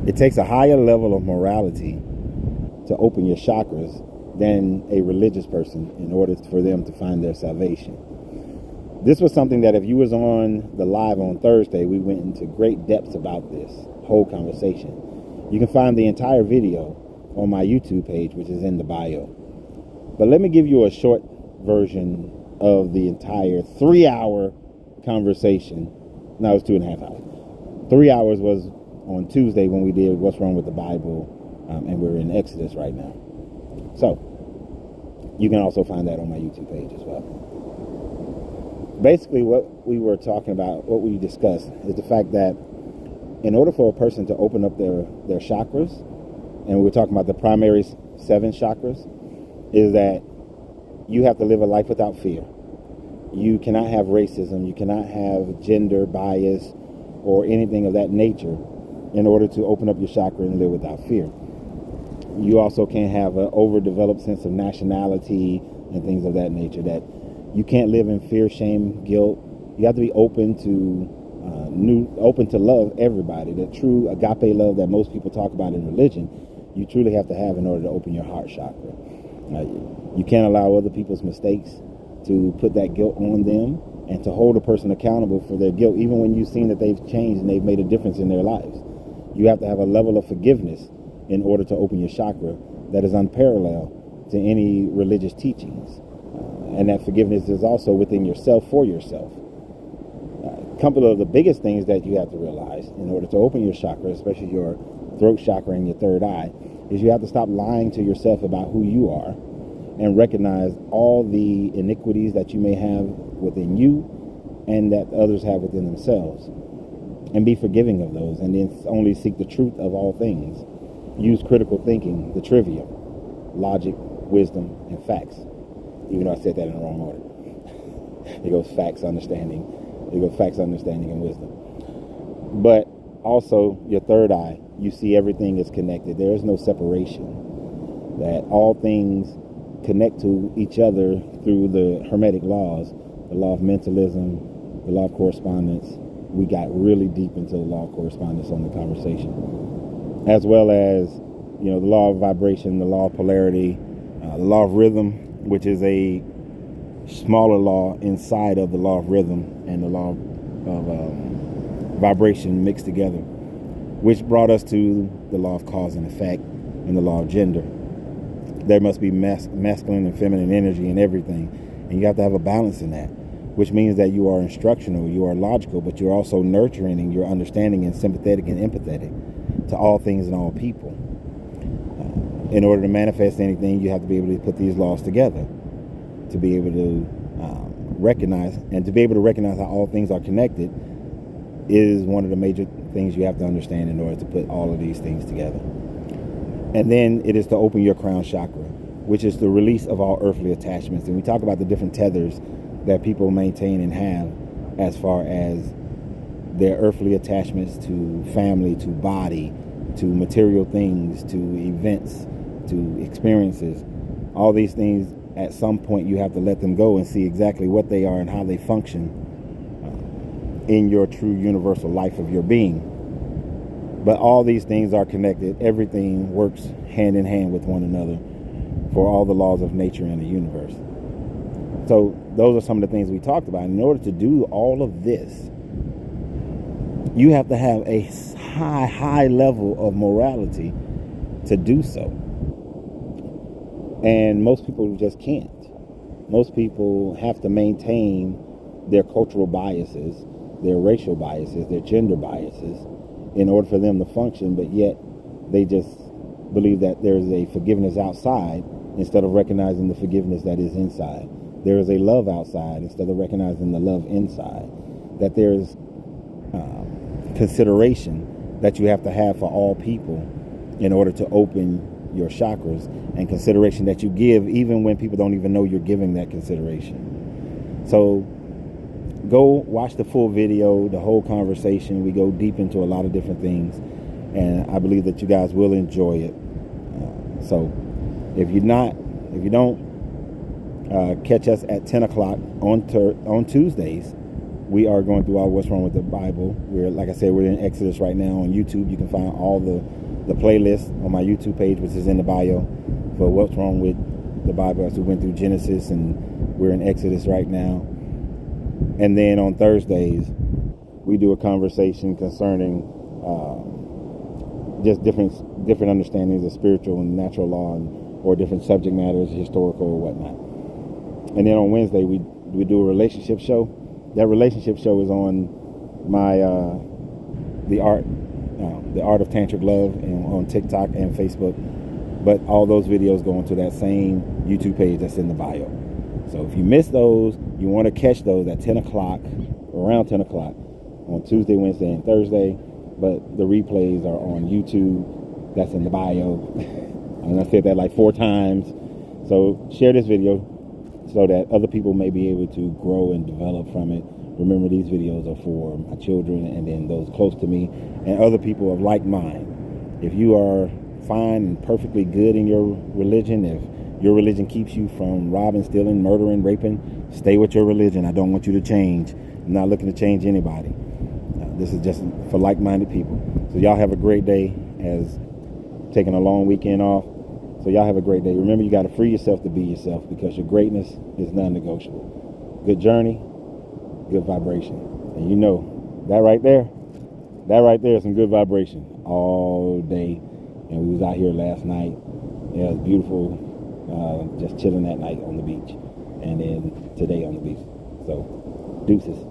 It takes a higher level of morality to open your chakras than a religious person in order for them to find their salvation. This was something that if you was on the live on Thursday, we went into great depths about this whole conversation. You can find the entire video on my YouTube page, which is in the bio. But let me give you a short version of the entire 3-hour conversation. No, it was 2.5 hours. 3 hours was on Tuesday when we did What's Wrong with the Bible, and we're in Exodus right now. So, you can also find that on my YouTube page as well. Basically, what we were talking about, what we discussed, is the fact that in order for a person to open up their chakras, and we're talking about the primary 7 chakras, is that you have to live a life without fear. You cannot have racism, you cannot have gender bias or anything of that nature in order to open up your chakra and live without fear. You also can't have an overdeveloped sense of nationality and things of that nature. That you can't live in fear, shame, guilt. You have to be open to love everybody. That true agape love that most people talk about in religion, you truly have to have in order to open your heart chakra. You can't allow other people's mistakes to put that guilt on them and to hold a person accountable for their guilt, even when you've seen that they've changed and they've made a difference in their lives. You have to have a level of forgiveness in order to open your chakra that is unparalleled to any religious teachings. And that forgiveness is also within yourself for yourself. A couple of the biggest things that you have to realize in order to open your chakra, especially your throat chakra and your third eye, is you have to stop lying to yourself about who you are and recognize all the iniquities that you may have within you and that others have within themselves, and be forgiving of those, and then only seek the truth of all things. Use critical thinking, the trivium, logic, wisdom, and facts. Even though I said that in the wrong order. It goes facts, understanding. It goes facts, understanding, and wisdom. But also your third eye, you see everything is connected. There is no separation. That all things connect to each other through the Hermetic laws, the law of mentalism, the law of correspondence. We got really deep into the law of correspondence on the conversation, as well as, the law of vibration, the law of polarity, the law of rhythm, which is a smaller law inside of the law of rhythm and the law of vibration mixed together, which brought us to the law of cause and effect and the law of gender. There must be masculine and feminine energy in everything, and you have to have a balance in that, which means that you are instructional, you are logical, but you're also nurturing, and you're understanding and sympathetic and empathetic to all things and all people. In order to manifest anything, you have to be able to put these laws together to be able to recognize, and to be able to recognize how all things are connected is one of the major things you have to understand in order to put all of these things together. And then it is to open your crown chakra, which is the release of all earthly attachments. And we talk about the different tethers that people maintain and have as far as their earthly attachments to family, to body, to material things, to events, to experiences. All these things, at some point, you have to let them go and see exactly what they are and how they function in your true universal life of your being. But all these things are connected. Everything works hand in hand with one another for all the laws of nature and the universe. So those are some of the things we talked about. In order to do all of this, you have to have a high level of morality to do so. And most people just can't. Most people have to maintain their cultural biases, their racial biases, their gender biases, in order for them to function, but yet they just believe that there is a forgiveness outside instead of recognizing the forgiveness that is inside. There is a love outside instead of recognizing the love inside. That there is consideration that you have to have for all people in order to open your chakras, and consideration that you give even when people don't even know you're giving that consideration. So go watch the full video, the whole conversation. We go deep into a lot of different things, and I believe that you guys will enjoy it. So if you don't catch us at 10 o'clock on Tuesdays We are going through our What's Wrong with the Bible. We're, like I said, we're in Exodus right now on YouTube. You can find all the playlists on my YouTube page, which is in the bio, for What's Wrong with the Bible. As we went through Genesis, and we're in Exodus right now. And then on Thursdays, we do a conversation concerning just different understandings of spiritual and natural law, or different subject matters, historical or whatnot. And then on Wednesday, we do a relationship show. That relationship show is on my the art of tantric love, and on TikTok and Facebook. But all those videos go onto that same YouTube page that's in the bio. So if you miss those, you want to catch those at 10 o'clock, around 10 o'clock on Tuesday, Wednesday, and Thursday. But the replays are on YouTube. That's in the bio. And I said that like 4 times. So share this video so that other people may be able to grow and develop from it. Remember, these videos are for my children, and then those close to me, and other people of like mind. If you are fine and perfectly good in your religion, if your religion keeps you from robbing, stealing, murdering, raping, stay with your religion. I don't want you to change. I'm not looking to change anybody. This is just for like-minded people. So y'all have a great day, as taking a long weekend off. So y'all have a great day. Remember, you got to free yourself to be yourself, because your greatness is non-negotiable. Good journey, good vibration. And you know, that right there is some good vibration all day. And we was out here last night. Yeah, it was beautiful. Just chilling that night on the beach. And then today on the beach. So, deuces.